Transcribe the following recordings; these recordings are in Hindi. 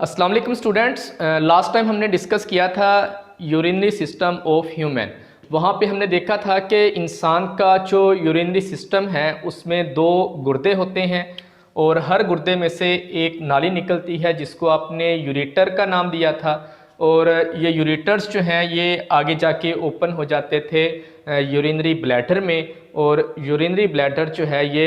अस्सलाम वालेकुम स्टूडेंट्स। लास्ट टाइम हमने डिस्कस किया था यूरिनरी सिस्टम ऑफ ह्यूमन। वहाँ पे हमने देखा था कि इंसान का जो यूरिनरी सिस्टम है उसमें दो गुर्दे होते हैं और हर गुर्दे में से एक नाली निकलती है जिसको आपने यूरेटर का नाम दिया था। और ये यूरेटर्स जो हैं ये आगे जाके ओपन हो जाते थे यूरिनरी ब्लैडर में, और यूरिनरी ब्लैडर जो है ये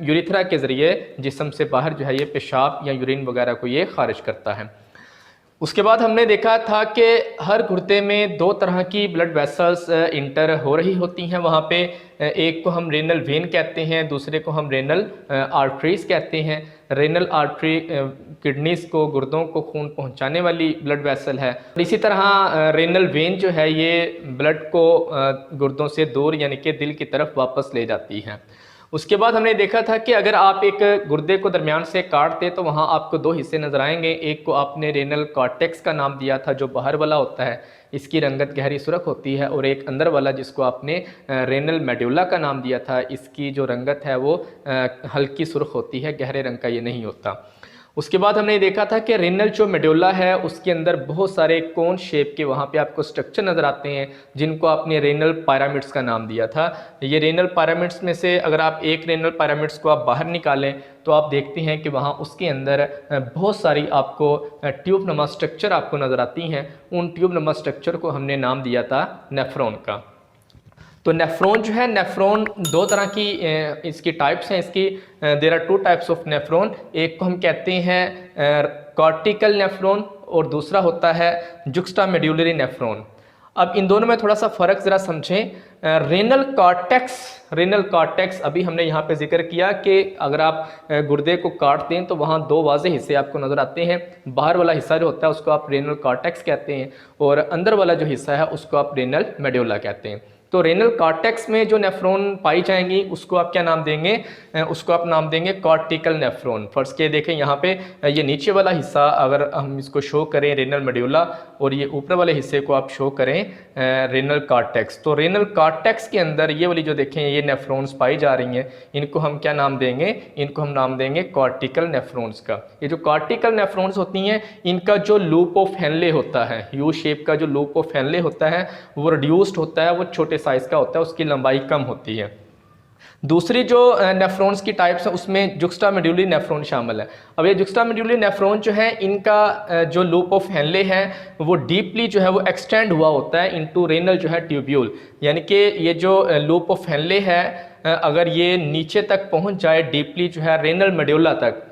यूरिथ्रा के ज़रिए जिस्म से बाहर जो है ये पेशाब या यूरिन वगैरह को ये खारिज करता है। उसके बाद हमने देखा था कि हर गुर्दे में दो तरह की ब्लड वेसल्स इंटर हो रही होती हैं वहाँ पे। एक को हम रेनल वेन कहते हैं, दूसरे को हम रेनल आर्टरीज कहते हैं। रेनल आर्टरी किडनीज को, गुर्दों को खून पहुँचाने वाली ब्लड वेसल है। इसी तरह रेनल वेन जो है ये ब्लड को गुर्दों से दूर यानी कि दिल की तरफ वापस ले जाती है। उसके बाद हमने देखा था कि अगर आप एक गुर्दे को दरमियान से काट दें तो वहाँ आपको दो हिस्से नजर आएंगे। एक को आपने रेनल कॉर्टेक्स का नाम दिया था जो बाहर वाला होता है, इसकी रंगत गहरी सुर्ख होती है, और एक अंदर वाला जिसको आपने रेनल मेडुला का नाम दिया था, इसकी जो रंगत है वो हल्की सुर्ख होती है, गहरे रंग का ये नहीं होता। उसके बाद हमने देखा था कि रेनल जो मेडुला है उसके अंदर बहुत सारे कोन शेप के वहाँ पे आपको स्ट्रक्चर नज़र आते हैं जिनको आपने रेनल पिरामिड्स का नाम दिया था। ये रेनल पिरामिड्स में से अगर आप एक रेनल पिरामिड्स को आप बाहर निकालें तो आप देखते हैं कि वहाँ उसके अंदर बहुत सारी आपको ट्यूब नुमा स्ट्रक्चर आपको नज़र आती हैं। उन ट्यूब नुमा स्ट्रक्चर को हमने नाम दिया था नेफ्रॉन का। तो नेफ्रॉन जो है, नेफ्रॉन दो तरह की इसकी टाइप्स हैं। इसकी there are two types of nephron. एक को हम कहते हैं कॉर्टिकल नेफ्रॉन और दूसरा होता है जुक्स्टामेड्यूलरी नेफ्रॉन। अब इन दोनों में थोड़ा सा फ़र्क ज़रा समझें। रेनल कॉर्टेक्स अभी हमने यहाँ पे जिक्र किया कि अगर आप गुर्दे को काट दें तो वहाँ दो वाज़ेह हिस्से आपको नज़र आते हैं। बाहर वाला हिस्सा जो होता है उसको आप रेनल कॉर्टेक्स कहते हैं और अंदर वाला जो हिस्सा है उसको आप रेनल मेडुला कहते हैं। तो रेनल कॉर्टेक्स में जो नेफ्रॉन पाई जाएंगी उसको आप क्या नाम देंगे? उसको आप नाम देंगे कॉर्टिकल नेफ्रॉन। फर्स्ट के देखें यहाँ पे ये नीचे वाला हिस्सा अगर हम इसको शो करें रेनल मेडुला और ये ऊपर वाले हिस्से को आप शो करें रेनल कॉर्टेक्स, तो रेनल कॉर्टेक्स के अंदर ये वाली जो देखें ये नेफ्रॉन्स पाई जा रही हैं, इनको हम क्या नाम देंगे? इनको हम नाम देंगे कॉर्टिकल नेफ्रॉन्स का। ये जो कॉर्टिकल नेफ्रॉन्स होती हैं इनका जो लूप ऑफ हेनले होता है, यू शेप का जो लूप ऑफ हेनले होता है वो रिड्यूस्ड होता है, वो छोटे साइज का होता है, उसकी लंबाई कम होती है। दूसरी जो नेफ्रॉन्स की टाइप्स है उसमें जुक्स्टामेड्यूलरी नेफ्रॉन शामिल है। अब ये जुक्स्टामेड्यूलरी नेफ्रॉन जो है इनका जो लूप ऑफ हेनले है वो डीपली जो है वो एक्सटेंड हुआ होता है इनटू रेनल जो है ट्यूब्यूल, यानी कि ये जो लूप ऑफ हेनले है अगर ये नीचे तक पहुंच जाए डीपली जो है रेनल मेडुला तक,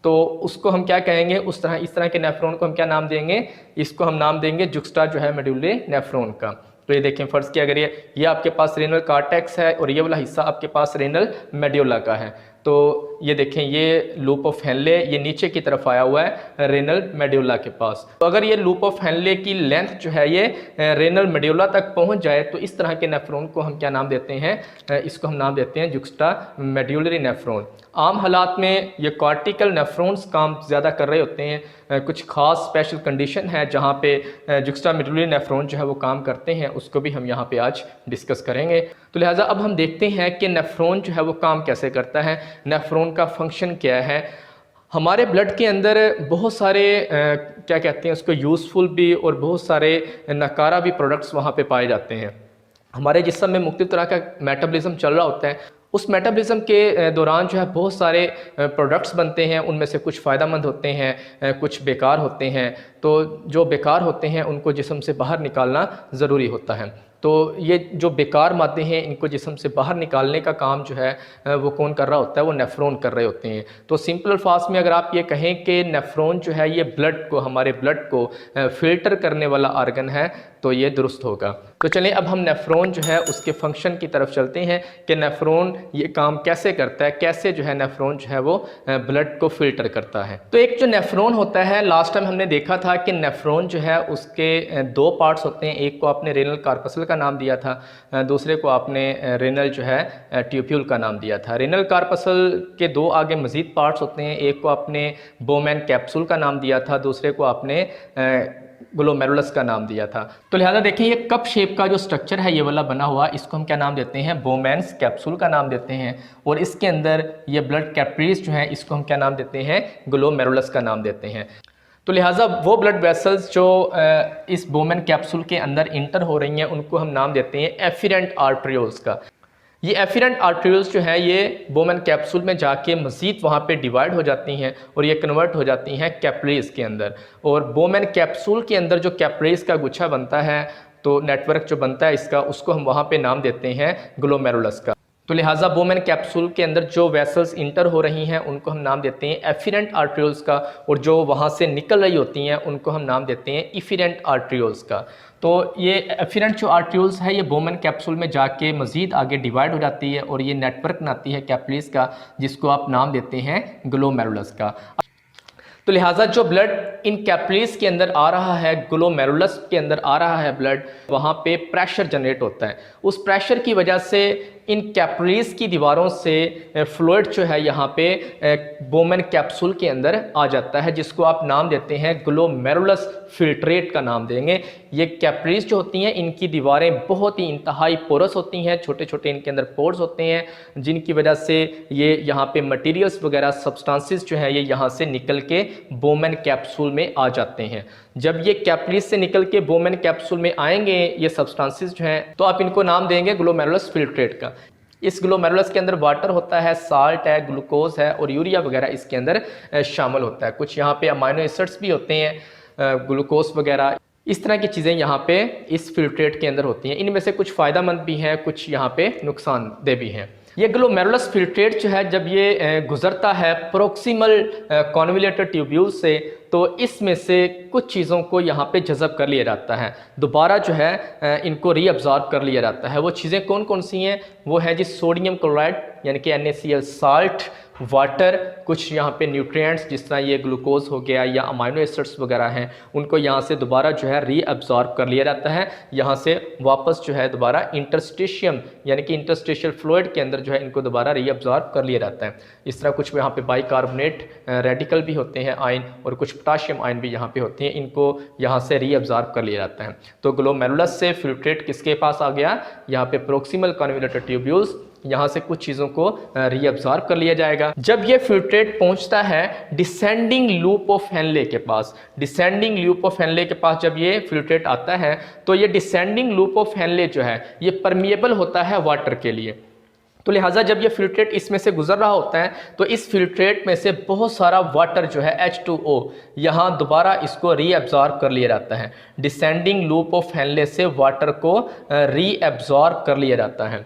तो उसको हम क्या कहेंगे? इस तरह के नेफ्रॉन को हम क्या नाम देंगे? इसको हम नाम देंगे जुक्स्टा जो है मेडुलरी नेफ्रॉन का। तो ये देखें फर्स्ट की अगर ये आपके पास रेनल कॉर्टेक्स है और ये वाला हिस्सा आपके पास रेनल मेडुला का है, तो ये देखें ये लूप ऑफ हेनले ये नीचे की तरफ आया हुआ है रेनल मेडुला के पास। तो अगर ये लूप ऑफ हेनले की लेंथ जो है ये रेनल मेडुला तक पहुंच जाए तो इस तरह के नेफ्रॉन को हम क्या नाम देते हैं? इसको हम नाम देते हैं जुक्स्टामेड्यूलरी नेफ्रॉन। आम हालात में ये कॉर्टिकल नेफ्रॉन्स काम ज़्यादा कर रहे होते हैं, कुछ खास स्पेशल कंडीशन है जहाँ पे जुक्स्टामेड्यूलरी नेफ्रॉन जो है वो काम करते हैं, उसको भी हम यहाँ पे आज डिस्कस करेंगे। तो लिहाजा अब हम देखते हैं कि नेफ्रॉन जो है वो काम कैसे करता है, नेफ्रॉन का फंक्शन क्या है। हमारे ब्लड के अंदर बहुत सारे क्या कहते हैं उसको यूज़फुल भी और बहुत सारे नकारा भी प्रोडक्ट्स वहाँ पे पाए जाते हैं। हमारे जिस्म में मुख्तलिफ तरह का मेटाबॉलिज्म चल रहा होता है, उस मेटाबॉलिज्म के दौरान जो है बहुत सारे प्रोडक्ट्स बनते हैं, उनमें से कुछ फ़ायदेमंद होते हैं, कुछ बेकार होते हैं। तो जो बेकार होते हैं उनको जिस्म से बाहर निकालना ज़रूरी होता है। तो ये जो बेकार मादे हैं इनको जिस्म से बाहर निकालने का काम जो है वो कौन कर रहा होता है? वो नेफ्रॉन कर रहे होते हैं। तो सिंपल अल्फाज में अगर आप ये कहें कि नेफ्रॉन जो है ये ब्लड को, हमारे ब्लड को फ़िल्टर करने वाला आर्गन है, तो ये दुरुस्त होगा। तो चलें अब हम नेफ्रॉन जो है उसके फंक्शन की तरफ चलते हैं कि नेफ्रॉन ये काम कैसे करता है, कैसे जो है नेफ्रॉन जो है वो ब्लड को फ़िल्टर करता है। तो एक जो नेफ्रॉन होता है, लास्ट टाइम हमने देखा था कि नेफ्रॉन जो है उसके दो पार्ट्स होते हैं। एक को आपने रेनल कार्पसल का नाम दिया था, दूसरे को आपने रेनल जो है ट्यूब्यूल का नाम दिया था। रेनल कार्पसल के दो आगे मज़ीद पार्ट्स होते हैं, एक को आपने बोमैन कैप्सूल का नाम दिया था, दूसरे को आपने ग्लोमेरुलस का नाम दिया था। तो लिहाजा देखें ये कप शेप का जो स्ट्रक्चर है ये वाला बना हुआ, इसको हम क्या नाम देते हैं? बोमैन्स कैप्सूल का नाम देते हैं। और इसके अंदर ये ब्लड कैपिलरीज जो है इसको हम क्या नाम देते हैं? ग्लोमेरुलस का नाम देते हैं। तो लिहाजा वो ब्लड वेसल्स जो इस बोमेन कैप्सूल के अंदर इंटर हो रही हैं उनको हम नाम देते हैं एफिरेंट आर्टरियोल्स का। ये एफिरेंट आर्टरियोल्स जो है ये बोमेन कैप्सूल में जाके मज़ीद वहाँ पे डिवाइड हो जाती हैं और ये कन्वर्ट हो जाती हैं कैपिलरीज के अंदर। और बोमेन कैप्सूल के अंदर जो कैपिलरीज का गुच्छा बनता है, तो नेटवर्क जो बनता है इसका, उसको हम वहाँ पे नाम देते हैं ग्लोमेरुलस का। तो लिहाजा बोमेन कैप्सूल के अंदर जो वेसल्स इंटर हो रही हैं उनको हम नाम देते हैं एफिरेंट आर्टरियोल्स का, और जो वहाँ से निकल रही होती हैं उनको हम नाम देते हैं इफिरेंट आर्टरियोल्स का। तो ये एफिरेंट जो आर्टरियोल्स है ये बोमेन कैप्सूल में जाके मज़ीद आगे डिवाइड हो जाती है और ये नेटवर्क बनाती है कैपिलरीज का, जिसको आप नाम देते हैं ग्लोमेरुलस का। तो लिहाजा जो ब्लड इन कैपिलरीज के अंदर आ रहा है, ग्लोमेरुलस के अंदर आ रहा है ब्लड, वहाँ पे प्रेशर जनरेट होता है। उस प्रेशर की वजह से इन कैपिलरीज की दीवारों से फ्लूइड जो है यहाँ पे बोमेन कैप्सूल के अंदर आ जाता है, जिसको आप नाम देते हैं ग्लोमेरुलस फिल्ट्रेट का नाम देंगे। ये कैपिलरीज जो होती हैं इनकी दीवारें बहुत ही इंतहाई पोरस होती हैं, छोटे छोटे इनके अंदर पोर्स होते हैं, जिनकी वजह से ये यहाँ पे मटीरियल्स वगैरह सब्सटेंसेस जो हैं ये यहाँ से निकल के बोमेन कैप्सूल में आ जाते हैं। जब ये कैपिलरीज से निकल के बोमेन कैप्सूल में आएंगे ये सब्सटेंसेस जो हैं, तो आप इनको नाम देंगे ग्लोमेरुलस फिल्ट्रेट का। इस ग्लोमेरुलस के अंदर वाटर होता है, साल्ट है, ग्लूकोज है और यूरिया वगैरह इसके अंदर शामिल होता है। कुछ यहाँ पे अमाइनो एसिड्स भी होते हैं, ग्लूकोज वगैरह, इस तरह की चीज़ें यहाँ पे इस फिल्ट्रेट के अंदर होती हैं। इनमें से कुछ फ़ायदेमंद भी हैं, कुछ यहाँ पे नुकसानदेह भी हैं। ये ग्लोमेरुलस फिल्ट्रेट जो है जब ये गुजरता है प्रोक्सिमल कॉन्वोल्यूटेड ट्यूब्यूल से, तो इसमें से कुछ चीज़ों को यहाँ पे जज़ब कर लिया जाता है, दोबारा जो है इनको रीअब्जॉर्ब कर लिया जाता है। वो चीज़ें कौन कौन सी हैं? वो है जी सोडियम क्लोराइड यानी कि NaCl, साल्ट, वाटर, कुछ यहाँ पे न्यूट्रिएंट्स जिस तरह ये ग्लूकोज हो गया या अमाइनो एसिड्स वगैरह हैं, उनको यहाँ से दोबारा जो है रीअब्जॉर्ब कर लिया जाता है। यहाँ से वापस जो है दोबारा इंटरस्टिशियम यानी कि इंटरस्टिशियल फ्लूइड के अंदर जो है इनको दोबारा रीअब्जॉर्ब कर लिया जाता है। इस तरह कुछ यहाँ पे बाइकार्बोनेट रेडिकल भी होते हैं आयन, और कुछ पोटाशियम आयन भी यहाँ पे होते हैं, इनको यहाँ से रीअब्जॉर्ब कर लिया जाता है। तो ग्लोमेरुलस से फिल्ट्रेट किसके पास आ गया? यहाँ पे प्रोक्सिमल कॉन्वोल्यूटेड ट्यूब्यूल्स, यहाँ से कुछ चीज़ों को रीअब्जॉर्ब कर लिया जाएगा। जब ये फिल्ट्रेट पहुँचता है डिसेंडिंग लूप ऑफ हेनले के पास, डिसेंडिंग लूप ऑफ हेनले के पास जब ये फिल्ट्रेट आता है, तो ये डिसेंडिंग लूप ऑफ हेनले जो है ये परमिएबल होता है वाटर के लिए। तो लिहाजा जब ये फिल्ट्रेट इसमें से गुजर रहा होता है, तो इस फिल्ट्रेट में से बहुत सारा वाटर जो है H2O यहाँ दोबारा इसको रीअब्जॉर्ब कर लिया जाता है। डिसेंडिंग लूप ऑफ हेनले से वाटर को रीअब्जॉर्ब कर लिया जाता है,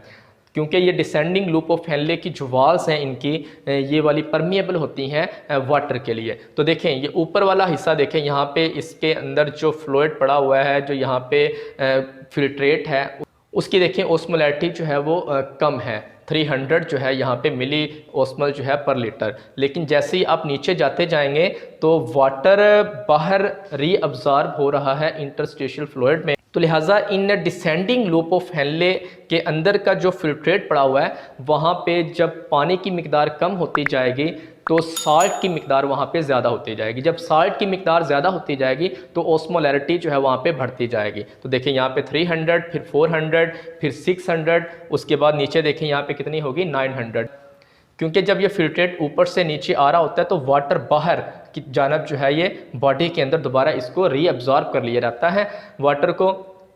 क्योंकि ये डिसेंडिंग लूप ऑफ हेनले की जो वाल्स हैं इनकी ये वाली परमिएबल होती हैं वाटर के लिए। तो देखें ये ऊपर वाला हिस्सा देखें, यहाँ पे इसके अंदर जो फ्लूइड पड़ा हुआ है, जो यहाँ पे फिल्ट्रेट है, उसकी देखें ओस्मोलैरिटी जो है वो कम है, 300 जो है यहाँ पे मिली ओस्मोल जो है पर लीटर। लेकिन जैसे ही आप नीचे जाते जाएंगे तो वाटर बाहर रीअब्जॉर्ब हो रहा है इंटरस्टिशियल फ्लूइड में। तो लिहाजा in descending loop of Henle के अंदर का जो फिल्ट्रेट पड़ा हुआ है, वहाँ पे जब पानी की मिकदार कम होती जाएगी तो साल्ट की मिकदार वहाँ पे ज़्यादा होती जाएगी। जब साल्ट की मिकदार ज़्यादा होती जाएगी तो ओस्मोलैरिटी जो है वहाँ पे बढ़ती जाएगी। तो देखें यहाँ पे 300, फिर 400, फिर 600, उसके बाद नीचे देखें यहाँ पे कितनी होगी 900। क्योंकि जब ये फिल्ट्रेट ऊपर से नीचे आ रहा होता है तो वाटर बाहर की जानब जो है ये बॉडी के अंदर दोबारा इसको रीअब्जॉर्ब कर लिया जाता है। वाटर को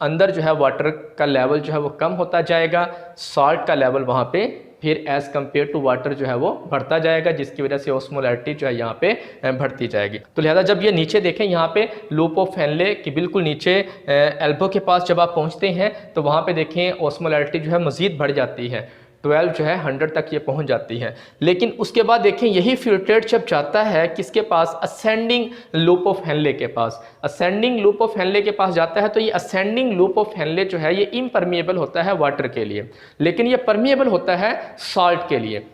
अंदर जो है वाटर का लेवल जो है वो कम होता जाएगा, साल्ट का लेवल वहाँ पे फिर एज़ कम्पेयर टू वाटर जो है वो बढ़ता जाएगा, जिसकी वजह से ओस्मोलैरिटी जो है यहाँ पे बढ़ती जाएगी। तो लिहाजा जब ये नीचे देखें यहाँ पे लूप ऑफ हेनले के बिल्कुल नीचे एल्बो के पास जब आप पहुँचते हैं तो वहाँ पे देखें ओस्मोलैरिटी जो है मज़ीद बढ़ जाती है, 12 जो है 100 तक ये पहुंच जाती है। लेकिन उसके बाद देखें यही फिल्ट्रेट जब जाता है किसके पास? असेंडिंग लूप ऑफ हेनले के पास। असेंडिंग लूप ऑफ हेनले के पास जाता है तो ये असेंडिंग लूप ऑफ हेनले जो है ये इम्परमिएबल होता है वाटर के लिए, लेकिन ये परमिएबल होता है साल्ट के लिए।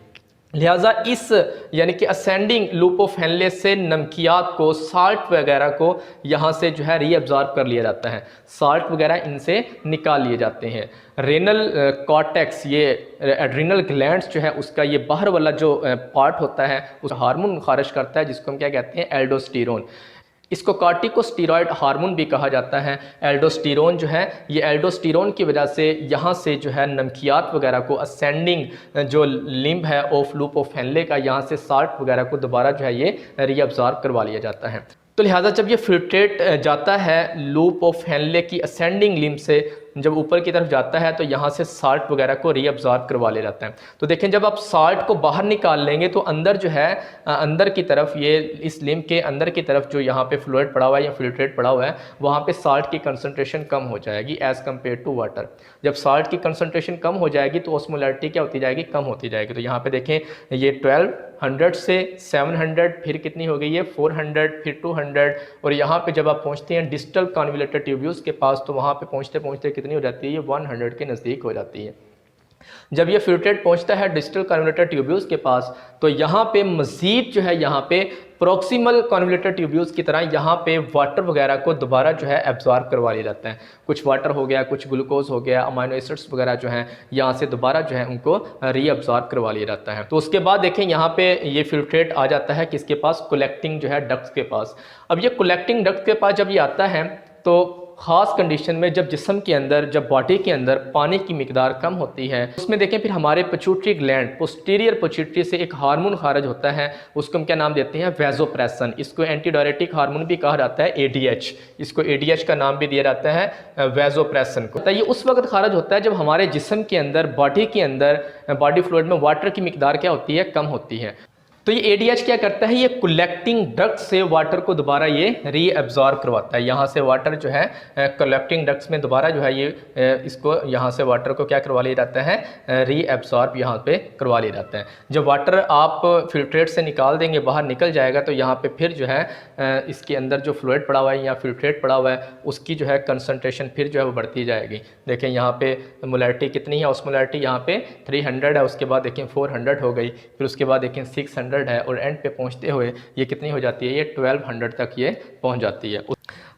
लिहाजा इस यानी कि असेंडिंग लूप ऑफ हेनले से नमकियात को, साल्ट वगैरह को यहाँ से जो है रीअब्जॉर्ब कर लिया जाता है, साल्ट वगैरह इनसे निकाल लिए जाते हैं। रेनल कॉर्टेक्स, ये एड्रिनल ग्लैंड्स जो है उसका ये बाहर वाला जो पार्ट होता है उस हार्मोन खारिज करता है जिसको हम क्या कहते हैं? एल्डोस्टेरोन। इसको कार्टिकोस्टेरॉइड हार्मोन भी कहा जाता है। एल्डोस्टेरोन जो है ये एल्डोस्टेरोन की वजह से यहाँ से जो है नमकियात वगैरह को, असेंडिंग जो लिम्ब है ऑफ लूप ऑफ हेनले का, यहाँ से साल्ट वगैरह को दोबारा जो है ये रीअब्जॉर्ब करवा लिया जाता है। तो लिहाजा जब ये फिल्ट्रेट जाता है लूप ऑफ हेनले की असेंडिंग लिम्ब से, जब ऊपर की तरफ जाता है तो यहाँ से साल्ट वगैरह को रीअब्जॉर्ब करवा ले जाता है। तो देखें जब आप साल्ट को बाहर निकाल लेंगे तो अंदर जो है अंदर की तरफ, ये इस लिम्ब के अंदर की तरफ जो यहाँ पे फ्लूइड पड़ा हुआ है या फिल्ट्रेट पड़ा हुआ है, वहाँ पे साल्ट की कंसनट्रेशन कम हो जाएगी एज़ कम्पेयर टू वाटर। जब साल्ट की कंसनट्रेशन कम हो जाएगी तो ऑस्मोलैरिटी क्या होती जाएगी, कम होती जाएगी। तो यहाँ पे देखें ये 1200 से 700, फिर कितनी हो गई है 400, फिर 200, और यहाँ पे जब आप पहुँचते हैं डिस्टल कॉन्वोल्यूटर ट्यूब्यूल्स के पास तो वहाँ पे पहुँचते पहुँचते कितनी हो जाती है, ये 100 के नज़दीक हो जाती है। जब ये फिल्ट्रेट पहुँचता है डिस्टल कॉन्वोल्यूटर ट्यूब्यूल्स के पास तो यहाँ पे मज़ीद जो है, यहाँ पे प्रॉक्सिमल कॉन्वोल्यूटर ट्यूब्यूल्स की तरह यहाँ पे वाटर वगैरह को दोबारा जो है एब्जॉर्ब करवा लिया जाता है। कुछ वाटर हो गया, कुछ ग्लूकोज हो गया, अमाइनो एसिड्स वगैरह जो हैं यहाँ से दोबारा जो है उनको रीअब्जॉर्ब करवा लिया जाता है। तो उसके बाद देखें यहाँ पे ये फिल्ट्रेट आ जाता है किसके पास, कलेक्टिंग जो है डक्ट्स के पास। अब ये कलेक्टिंग डक्ट के पास जब ये आता है तो ख़ास कंडीशन में जब जिस्म के अंदर, जब बॉडी के अंदर पानी की मिकदार कम होती है, उसमें देखें फिर हमारे पिट्यूटरी ग्लैंड, पोस्टीरियर पिट्यूटरी से एक हार्मोन खारिज होता है, उसको हम क्या नाम देते हैं, वैसोप्रेसिन। इसको एंटीडायरेटिक हार्मोन भी कहा जाता है, ADH। इसको ADH का नाम भी दिया जाता है वैसोप्रेसिन को। तो ये उस वक्त खारिज होता है जब हमारे जिस्म के अंदर, बॉडी के अंदर, बॉडी फ्लूइड में वाटर की मिकदार क्या होती है, कम होती है। तो ये ADH क्या करता है, ये कलेक्टिंग डक्ट से वाटर को दोबारा ये रीअब्जॉर्ब करवाता है। यहाँ से वाटर जो है कलेक्टिंग डक्ट्स में दोबारा जो है ये इसको यहाँ से वाटर को क्या करवा लिया जाता है, रीअब्जॉर्ब यहाँ पे करवा लिया जाता है। जब वाटर आप फिल्ट्रेट से निकाल देंगे, बाहर निकल जाएगा, तो यहाँ पे फिर जो है इसके अंदर जो फ्लूइड पड़ा हुआ है या फिल्ट्रेट पड़ा हुआ है उसकी जो है कंसनट्रेशन फिर जो है वो बढ़ती जाएगी। देखें यहाँ पे मोलैरिटी कितनी है, ऑस्मोलैरिटी यहाँ पे 300 है, उसके बाद देखें 400 हो गई, फिर उसके बाद देखें 600 है, और एंड पे पहुंचते हुए ये कितनी हो जाती है, ये 1200 तक ये पहुंच जाती है।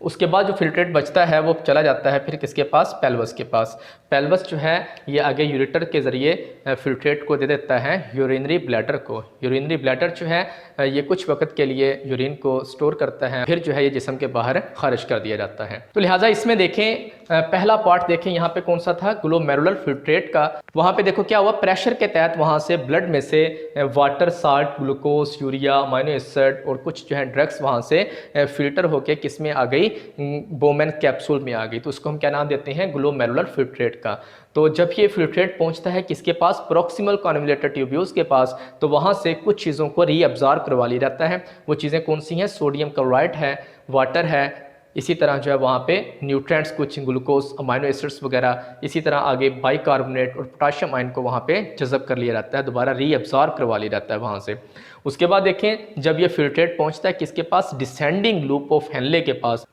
उसके बाद जो फिल्ट्रेट बचता है वो चला जाता है फिर किसके पास, पेल्वस के पास। पेल्वस जो है ये आगे यूरेटर के ज़रिए फिल्ट्रेट को दे देता है यूरिनरी ब्लैडर को। यूरिनरी ब्लैडर जो है ये कुछ वक्त के लिए यूरिन को स्टोर करता है, फिर जो है ये जिस्म के बाहर खारिज कर दिया जाता है। तो लिहाजा इसमें देखें पहला पार्ट देखें यहाँ पे कौन सा था, ग्लोमेरुलर फिल्ट्रेट का। वहाँ पे देखो क्या हुआ, प्रेशर के तहत वहाँ से ब्लड में से water, salt, glucose, urea, amino acid और कुछ जो है ड्रग्स वहाँ से फिल्टर होके किस में आ गई, बोमेन कैप्सूल में आ गई। तो उसको हम क्या नाम देते हैं, ग्लोमेरुलर फिल्ट्रेट का। तो जब ये फिल्ट्रेट पहुंचता है किसके पास, प्रॉक्सिमल कॉन्वोल्यूटर ट्यूब्यूल्स के पास, तो वहाँ से कुछ चीज़ों को रीअब्जॉर्ब करवा लिया जाता है। वो चीज़ें कौन सी हैं, सोडियम क्लोराइड है, वाटर है, इसी तरह जो है वहाँ पे न्यूट्रिएंट्स, कुछ ग्लूकोज, अमाइनो एसिड्स वगैरह, इसी तरह आगे बाइकार्बोनेट और पोटाशियम आयन को वहाँ पे जज़ब कर लिया जाता है, दोबारा रीअब्जॉर्ब करवा लिया जाता है वहाँ से। उसके बाद देखें जब ये फिल्ट्रेट पहुँचता है किसके पास, डिसेंडिंग लूप ऑफ हेनले के पास।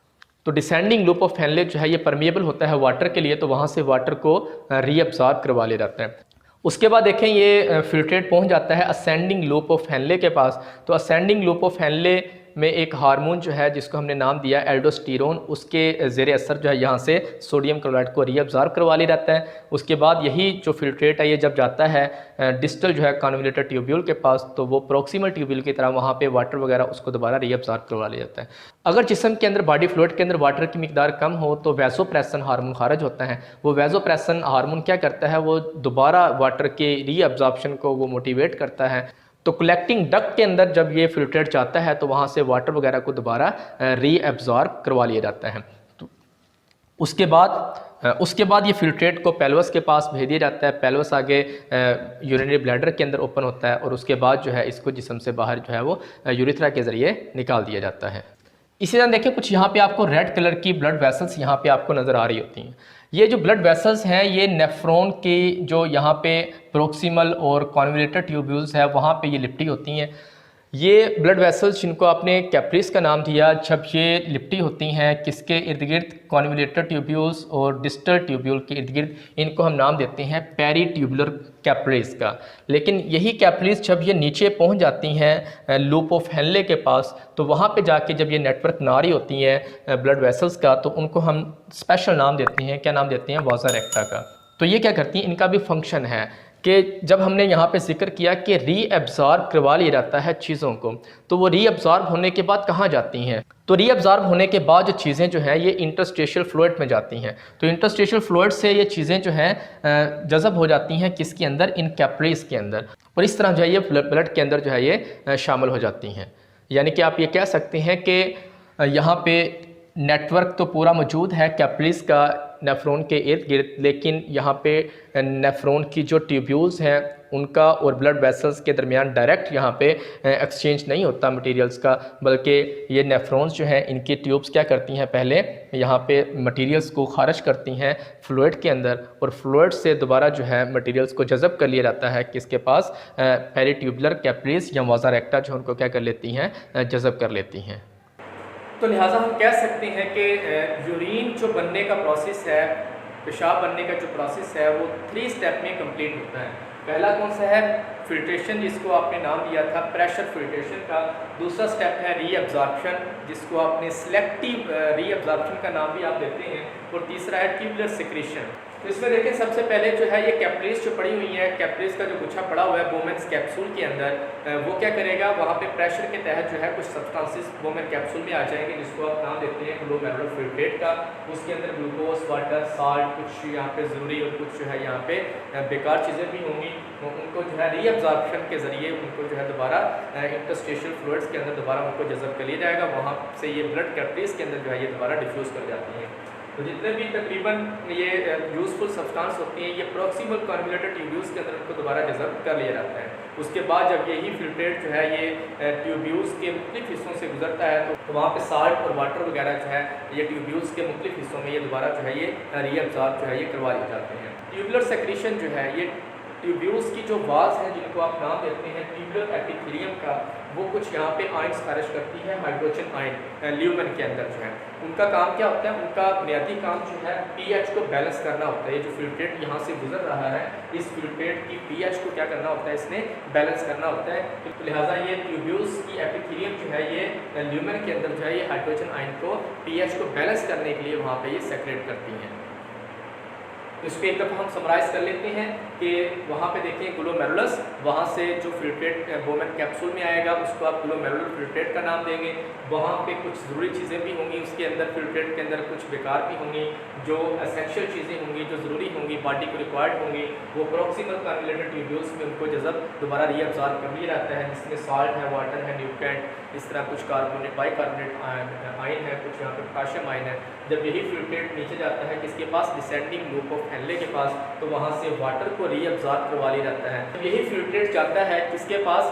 तो डिसेंडिंग लूप ऑफ हेनले जो है ये परमिएबल होता है वाटर के लिए, तो वहाँ से वाटर को रीअब्जॉर्ब करवा लिया जाता है। उसके बाद देखें ये फिल्ट्रेट पहुँच जाता है असेंडिंग लूप ऑफ हेनले के पास। तो असेंडिंग लूप ऑफ हेनले में एक हार्मोन जो है जिसको हमने नाम दिया एल्डोस्टेरोन, उसके ज़ेरे असर जो है यहाँ से सोडियम क्लोराइड को रीअब्जॉर्ब करवा लिया जाता है। उसके बाद यही जो फिल्ट्रेट है ये जब जाता है डिस्टल जो है कॉन्वोल्यूटर ट्यूब्यूल के पास, तो वो प्रॉक्सिमल ट्यूब्यूल की तरह वहाँ पे वाटर वगैरह उसको दोबारा रीअब्जॉर्ब करवा लिया जाता है। अगर जिस्म के अंदर, बॉडी फ्लूइड के अंदर वाटर की मिकदार कम हो तो वैसोप्रेसिन हार्मोन खारिज होता है। वो वैसोप्रेसिन हार्मोन क्या करता है, वो दोबारा वाटर के रीअब्जॉर्प्शन को वो मोटिवेट करता है। तो कलेक्टिंग डक्ट के अंदर जब ये फिल्ट्रेट जाता है तो वहाँ से वाटर वगैरह को दोबारा रीअब्जॉर्ब करवा लिया जाता है। तो उसके बाद ये फिल्ट्रेट को पेल्वस के पास भेज दिया जाता है। पेल्वस आगे यूरिनरी ब्लैडर के अंदर ओपन होता है और उसके बाद जो है इसको जिस्म से बाहर जो है वो यूरेथ्रा के ज़रिए निकाल दिया जाता है। इसी तरह देखिए कुछ यहाँ पे आपको रेड कलर की ब्लड वेसल्स यहाँ पे आपको नज़र आ रही होती हैं। ये जो ब्लड वेसल्स हैं ये नेफ्रॉन की जो यहाँ पे प्रॉक्सिमल और कॉन्वोल्यूटर ट्यूब्यूल्स है वहाँ पे ये लिपटी होती हैं। ये ब्लड वेसल्स जिनको आपने कैप्रिस का नाम दिया, जब ये लिपटी होती हैं किसके इर्द गिर्द, कॉन्वोल्यूटर ट्यूब्यूल्स और डिस्टल ट्यूब्यूल के इर्द गिर्द, इनको हम नाम देते हैं पेरी ट्यूबुलर कैप्रिस का। लेकिन यही कैप्रिस जब ये नीचे पहुंच जाती हैं लूप ऑफ हेनले के पास, तो वहाँ पे जाके जब ये नेटवर्क ना रही होती हैं ब्लड वेसल्स का, तो उनको हम स्पेशल नाम देते हैं, क्या नाम देते हैं, वाजा रेक्टा का। तो ये क्या करती हैं, इनका भी फंक्शन है कि जब हमने यहाँ पे जिक्र किया कि रीअब्जॉर्ब करवा लिया जाता है चीज़ों को, तो वो रीअब्जॉर्ब होने के बाद कहाँ जाती हैं, तो रीअब्जॉर्ब होने के बाद जो चीज़ें जो हैं ये इंटरस्टेशियल फ्लूइड में जाती हैं। तो इंटरस्टेशियल फ्लूइड से ये चीज़ें जो हैं जज़ब हो जाती हैं किसके अंदर, इन कैप्रिस के अंदर, और इस तरह जो है ये ब्लड के अंदर जो है ये शामिल हो जाती हैं। यानी कि आप ये कह सकते हैं कि यहाँ पे नेटवर्क तो पूरा मौजूद है कैपिलरीज का नेफ्रॉन के इर्द गिर्द, लेकिन यहाँ पे नेफ्रॉन की जो ट्यूब्यूल्स हैं उनका और ब्लड वेसल्स के दरमियान डायरेक्ट यहाँ पे एक्सचेंज नहीं होता मटेरियल्स का, बल्कि ये नेफ्रॉन्स जो हैं इनकी ट्यूब्स क्या करती हैं, पहले यहाँ पे मटेरियल्स को खारिज करती हैं फ्लूइड के अंदर, और फ्लूइड से दोबारा जो है मटेरियल्स को जज़ब कर लिया जाता है किसके पास, पेरिट्यूबुलर कैपिलरीज या वाजा रेक्टा जो उनको क्या कर लेती हैं, जज़ब कर लेती हैं। तो लिहाजा हम कह सकते हैं कि यूरिन जो बनने का प्रोसेस है, पेशाब बनने का जो प्रोसेस है वो 3 स्टेप में कंप्लीट होता है। पहला कौन सा है, फिल्ट्रेशन, जिसको आपने नाम दिया था प्रेशर फिल्ट्रेशन का। दूसरा स्टेप है रीअब्जॉर्प्शन, जिसको आपने सिलेक्टिव रीअब्जॉर्प्शन का नाम भी आप देते हैं। और तीसरा है ट्यूबुलर सिक्रीशन। तो इसमें देखें सबसे पहले जो है ये कैपिलरीज जो पड़ी हुई है, कैपिलरीज का जो गुच्छा पड़ा हुआ है बोमेन्स कैप्सूल के अंदर, वो क्या करेगा, वहाँ पे प्रेशर के तहत जो है कुछ सब्सटेंसेस बोमेन कैप्सूल में आ जाएंगे, जिसको आप नाम देते हैं ग्लोमेरुलर फिल्ट्रेट का। उसके अंदर ग्लूकोज, वाटर, साल्ट, कुछ यहाँ पे ज़रूरी और कुछ जो है यहाँ पे बेकार चीज़ें भी होंगी, उनको जो है रीअब्जॉर्प्शन के ज़रिए उनको जो है दोबारा इंटरस्टिशियल फ्लूइड्स के अंदर दोबारा उनको जज़ब कर लिया जाएगा। वहाँ से ये ब्लड कैपिलरीज के अंदर जो है ये दोबारा डिफ्यूज़ कर जाती हैं। तो जितने भी तकरीबन ये यूज़फुल सब्सटेंस होती हैं ये प्रॉक्सिमल कन्वोल्यूटेड ट्यूब्यूल्स के अंदर उनको दोबारा जज़ब कर लिया जाता है। उसके बाद जब यही फिल्ट्रेट जो है ये ट्यूब्यूल्स के मुख्तलिफ हिस्सों से गुजरता है तो वहाँ पे साल्ट और वाटर वगैरह जो है ये ट्यूब्यूल्स के मुख्तलिफ हिस्सों में ये दोबारा जो है ये रीअब्जॉर्ब जो है ये करवा लिए जाते हैं। ट्यूबुलर सेक्रीशन जो है ये ट्यूब्यूल्स की जो वाल्स हैं जिनको आप नाम देते हैं ट्यूबुलर एपिथेलियम का, वो कुछ यहाँ पे आयंस खारिज करती है, हाइड्रोजन आयन ल्यूमेन के अंदर जो है। उनका काम क्या होता है, उनका बुनियादी काम जो है पीएच को बैलेंस करना होता है। ये जो फिल्ट्रेट यहाँ से गुजर रहा है इस फिल्ट्रेट की पीएच को क्या करना होता है, इसने बैलेंस करना होता है। तो लिहाजा ये ट्यूब्यूल्स की एपिथेलियम जो है ये ल्यूमेन के अंदर जो है ये हाइड्रोजन आयन को पीएच को बैलेंस करने के लिए वहाँ पर ये सेक्रेट करती हैं। तो इसको एक दफ़ा हम समराइज़ कर लेते हैं कि वहाँ पे देखें ग्लोमेरुलस, वहाँ से जो फिल्ट्रेट बोमेन कैप्सूल में आएगा उसको आप ग्लोमेरुलर फिल्ट्रेट का नाम देंगे। वहाँ पे कुछ ज़रूरी चीज़ें भी होंगी उसके अंदर, फिल्ट्रेट के अंदर कुछ बेकार भी होंगी, जो एसेंशियल चीज़ें होंगी जो ज़रूरी होंगी, बॉडी को रिक्वायर्ड होंगी, वो प्रॉक्सिमल कन्वोल्यूटेड ट्यूब्यूल्स में उनको जज़ब दोबारा रीअब्जॉर्ब कर लिया जाता है, जिसमें साल्ट है, वाटर है, न्यूट्रिएंट, इस तरह कुछ कार्बोनेट, बाइकार्बोनेट आयन है, कुछ यहाँ पे पोटाशियम आयन है। जब यही फिल्ट्रेट नीचे जाता है किसके पास, डिसेंडिंग लूप ऑफ हेनले के पास, तो वहाँ से वाटर को रीअब्जॉर्ब करवा लिया जाता है। जब यही फिल्ट्रेट जाता है किसके पास,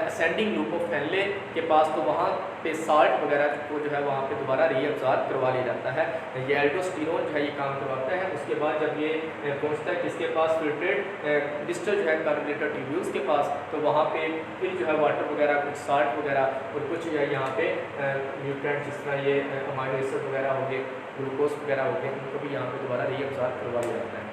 असेंडिंग लूप ऑफ हेनले के पास, तो वहाँ पे साल्ट वगैरह को जो है वहाँ पे दोबारा रीअब्जॉर्ब करवा लिया जाता है। ये एल्डोस्टेरोन जो है ये काम करवाता है। उसके बाद जब ये पहुँचता है किसके पास, फिल्ट्रेट डिस्टल जो है कार्बोनेटेड ट्यूब्यूल्स के पास, तो वहाँ पे फिर जो है वाटर वगैरह, कुछ साल्ट वगैरह और कुछ जो है यहाँ पे न्यूट्रिएंट जिस तरह ये अमाइनो एसिड वगैरह हो गए, ग्लूकोज वगैरह हो गए, उनको भी यहाँ पे दोबारा रीअब्जॉर्ब करवा लिया जाता है।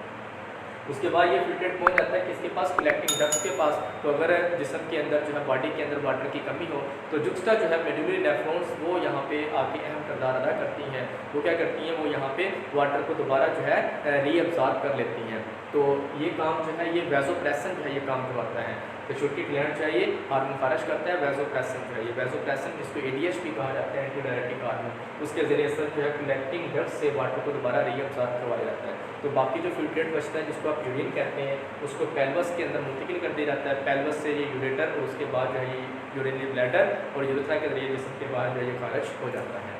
उसके बाद ये फिल्ट्रेट पहुंच जाता है किसके पास, कलेक्टिंग डक्ट्स के पास। तो अगर जिस्म के अंदर जो है बॉडी के अंदर वाटर की कमी हो तो जुक्स्टा जो है मेडुलरी नेफ्रॉन्स वो यहाँ पे आके अहम किरदार अदा करती हैं। वो क्या करती हैं, वो यहाँ पे वाटर को दोबारा जो है रीअब्जॉर्ब कर लेती हैं। तो ये काम जो है ये वैसोप्रेसन जो है ये काम करवाता है। तो छोटी ग्लैंड जो है ये हार्मोन खारिज करता है, वैसोप्रेसन जो है ये वैसोप्रेसन, जिसको एडीएच भी कहा जाता है, एंटीडायरेटिक हार्मोन, उसके जरिए से जो है कलेक्टिंग डक्ट्स से वाटर को दोबारा रीअब्जॉर्ब करवाया जाता है। तो बाकी जो फिल्ट्रेट बचता है जिसको आप यूरिन कहते हैं, उसको पेल्वस के अंदर मुंतकिल कर दिया जाता है। पेल्वस से ये यूरेटर और उसके बाद जो है ये यूरिनरी ब्लैडर और यूरेथ्रा के जरिए जिस्म के बाहर जो है ये खारिज हो जाता है।